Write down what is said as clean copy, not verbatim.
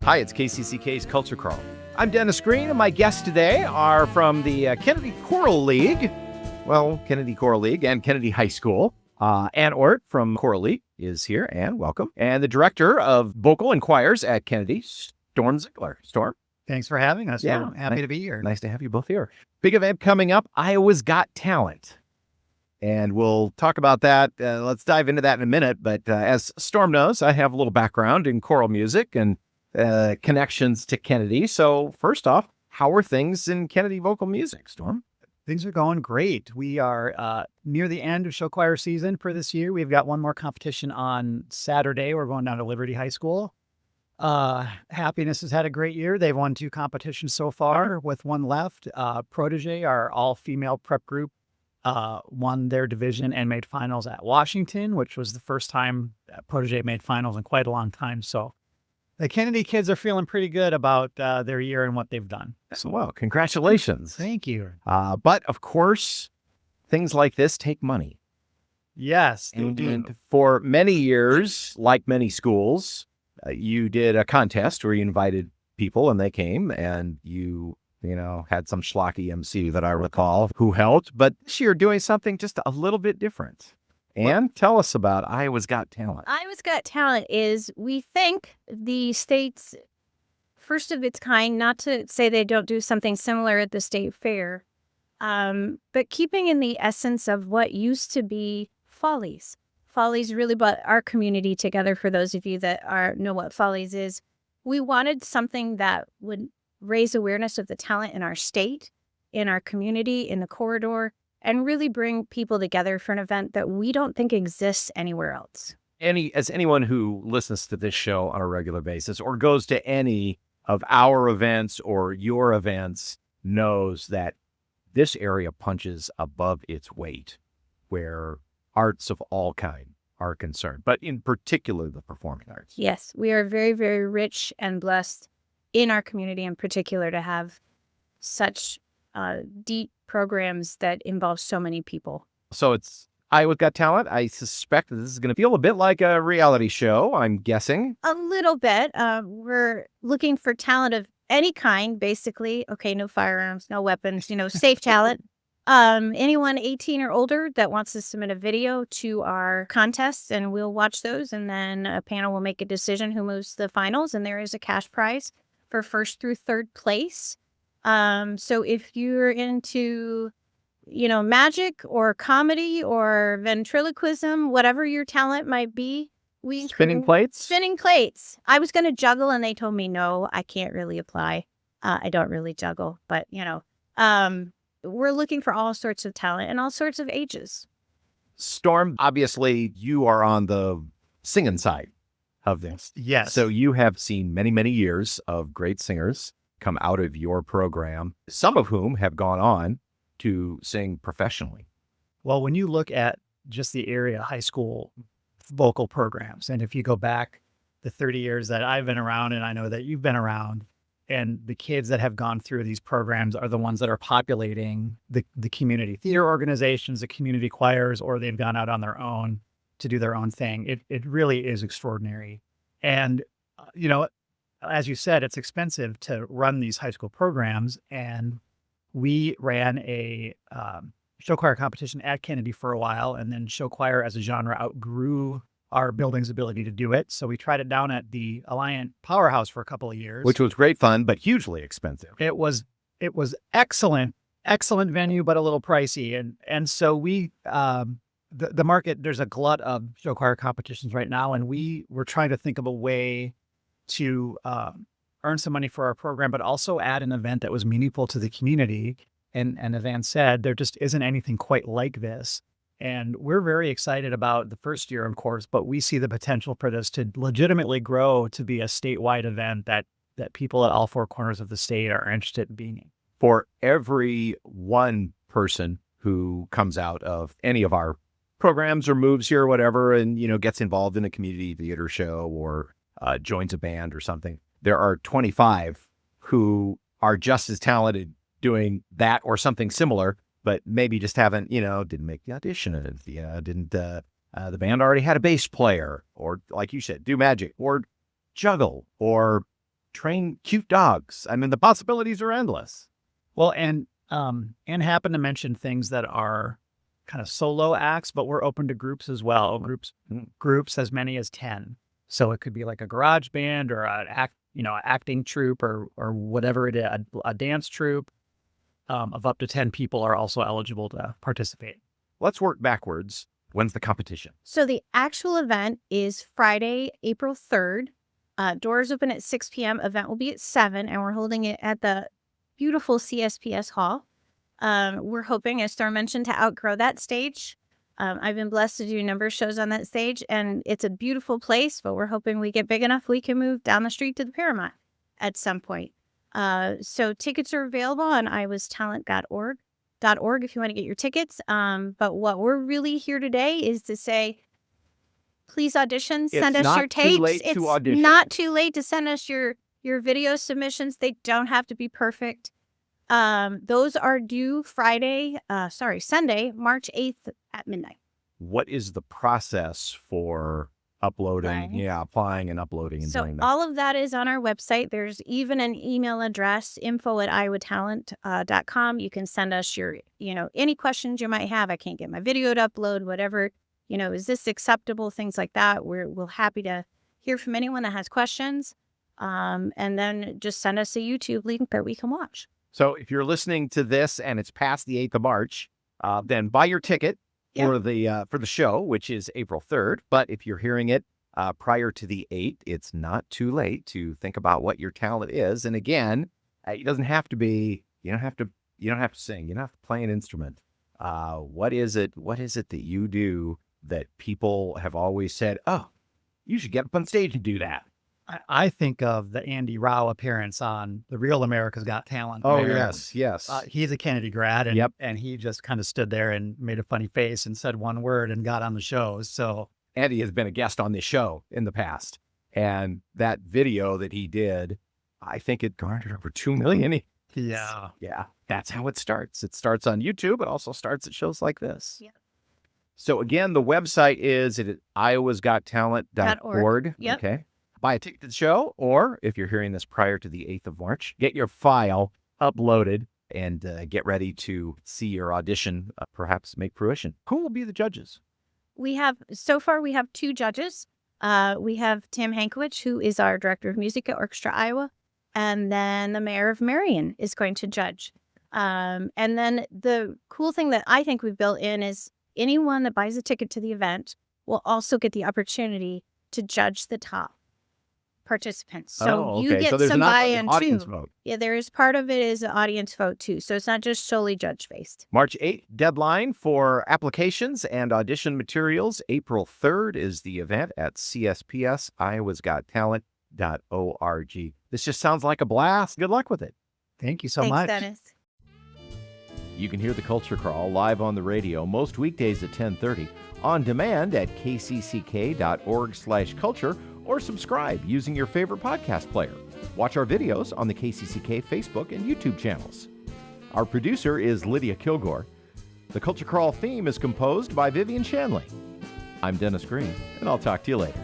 Hi, it's KCCK's Culture Crawl. I'm Dennis Green, and my guests today are from the Kennedy Choral League. Well, Kennedy Choral League and Kennedy High School. Ann Ohrt from Choral League is here, and welcome. And the director of vocal and choirs at Kennedy, Storm Ziegler. Storm? Thanks for having us. Yeah. We're happy to be here. Nice to have you both here. Big event coming up, Iowa's Got Talent. And we'll talk about that. Let's dive into that in a minute. But as Storm knows, I have a little background in choral music and connections to Kennedy. So first off, how are things in Kennedy vocal music, Storm? Things are going great. We are near the end of show choir season for this year. We've got one more competition on Saturday. We're going down to Liberty High School. Happiness has had a great year. They've won 2 competitions so far with one left. Protege, our all-female prep group, won their division and made finals at Washington, which was the first time Protege made finals in quite a long time. So the Kennedy kids are feeling pretty good about their year and what they've done. So, well, congratulations. Thank you. But of course, things like this take money. Yes. And for many years, like many schools, you did a contest where you invited people and they came, and you had some schlocky MC that I recall who helped. But this year doing something just a little bit different. And tell us about Iowa's Got Talent. Iowa's Got Talent is, we think, the state's first of its kind, not to say they don't do something similar at the state fair, but keeping in the essence of what used to be Follies. Follies really brought our community together. For those of you that know what Follies is, we wanted something that would raise awareness of the talent in our state, in our community, in the corridor, and really bring people together for an event that we don't think exists anywhere else. As anyone who listens to this show on a regular basis or goes to any of our events or your events knows that this area punches above its weight where arts of all kind are concerned, but in particular the performing arts. Yes, we are very, very rich and blessed in our community in particular to have such deep programs that involve so many people. So it's Iowa's Got Talent. I suspect that this is going to feel a bit like a reality show, I'm guessing. A little bit. We're looking for talent of any kind, basically. Okay, no firearms, no weapons, safe talent. Anyone 18 or older that wants to submit a video to our contests, and we'll watch those, and then a panel will make a decision who moves to the finals, and there is a cash prize for first through third place. So if you're into, magic or comedy or ventriloquism, whatever your talent might be, Spinning plates? Spinning plates. I was going to juggle, and they told me, no, I can't really apply. I don't really juggle, but, we're looking for all sorts of talent and all sorts of ages. Storm, obviously you are on the singing side of this. Yes. So you have seen many, many years of great singers come out of your program, some of whom have gone on to sing professionally. Well, when you look at just the area high school vocal programs, and if you go back the 30 years that I've been around, and I know that you've been around, and the kids that have gone through these programs are the ones that are populating the community theater organizations, the community choirs, or they've gone out on their own to do their own thing. It really is extraordinary. And, as you said, it's expensive to run these high school programs. And we ran a show choir competition at Kennedy for a while, and then show choir as a genre outgrew our building's ability to do it. So we tried it down at the Alliant Powerhouse for a couple of years. Which was great fun, but hugely expensive. It was excellent venue, but a little pricey. And so we, the market, there's a glut of show choir competitions right now, and we were trying to think of a way to earn some money for our program, but also add an event that was meaningful to the community. And as Ann said, there just isn't anything quite like this. And we're very excited about the first year, of course, but we see the potential for this to legitimately grow to be a statewide event that people at all 4 corners of the state are interested in being in. For every one person who comes out of any of our programs or moves here or whatever and, gets involved in a community theater show or joins a band or something, there are 25 who are just as talented doing that or something similar, but maybe just haven't, didn't make the audition. The band already had a bass player, or like you said, do magic or juggle or train cute dogs. I mean, the possibilities are endless. Well, and happen to mention things that are kind of solo acts, but we're open to groups as well. Groups as many as 10. So it could be like a garage band or an acting troupe or whatever it is, a dance troupe of up to 10 people are also eligible to participate. Let's work backwards. When's the competition? So the actual event is Friday, April 3rd. Doors open at 6 p.m. Event will be at 7, and we're holding it at the beautiful CSPS Hall. We're hoping, as Thor mentioned, to outgrow that stage. I've been blessed to do a number of shows on that stage, and it's a beautiful place, but we're hoping we get big enough we can move down the street to the Paramount at some point. So tickets are available on iwastalent.org if you want to get your tickets. But what we're really here today is to say, please audition, send us your tapes. It's not too late to send us your video submissions. They don't have to be perfect. Those are due Sunday, March 8th at midnight. What is the process for uploading, applying and uploading and doing that? All of that is on our website. There's even an email address, info@iowatalent.com. You can send us your, any questions you might have. I can't get my video to upload, whatever, is this acceptable? Things like that. We're happy to hear from anyone that has questions. And then just send us a YouTube link that we can watch. So if you're listening to this and it's past the 8th of March, then buy your ticket for the show, which is April 3rd. But if you're hearing it prior to the 8th, it's not too late to think about what your talent is. And again, it doesn't have to be, you don't have to sing, you don't have to play an instrument. What is it that you do that people have always said, oh, you should get up on stage and do that? I think of the Andy Rao appearance on The Real America's Got Talent. Oh, yes. He's a Kennedy grad, and he just kind of stood there and made a funny face and said one word and got on the show. So Andy has been a guest on this show in the past. And that video that he did, I think it garnered over 2 million. Yeah. Yeah. That's how it starts. It starts on YouTube. It also starts at shows like this. Yeah. So again, the website is at iowasgottalent.org. Yep. Okay. Buy a ticket to the show, or if you're hearing this prior to the 8th of March, get your file uploaded and get ready to see your audition perhaps make fruition. Who will be the judges? So far we have 2 judges. We have Tim Hankiewicz, who is our Director of Music at Orchestra Iowa, and then the Mayor of Marion is going to judge. And then the cool thing that I think we've built in is anyone that buys a ticket to the event will also get the opportunity to judge the top participants. So you get some buy-in too. Vote. Yeah, there is part of it is an audience vote too. So it's not just solely judge-based. March 8th, deadline for applications and audition materials. April 3rd is the event at CSPS, iowasgottalent.org. This just sounds like a blast. Good luck with it. Thank you so Thanks, much. Dennis. You can hear the Culture Crawl live on the radio most weekdays at 10:30, on demand at kcck.org/culture, or subscribe using your favorite podcast player. Watch our videos on the KCCK Facebook and YouTube channels. Our producer is Lydia Kilgore. The Culture Crawl theme is composed by Vivian Shanley. I'm Dennis Green, and I'll talk to you later.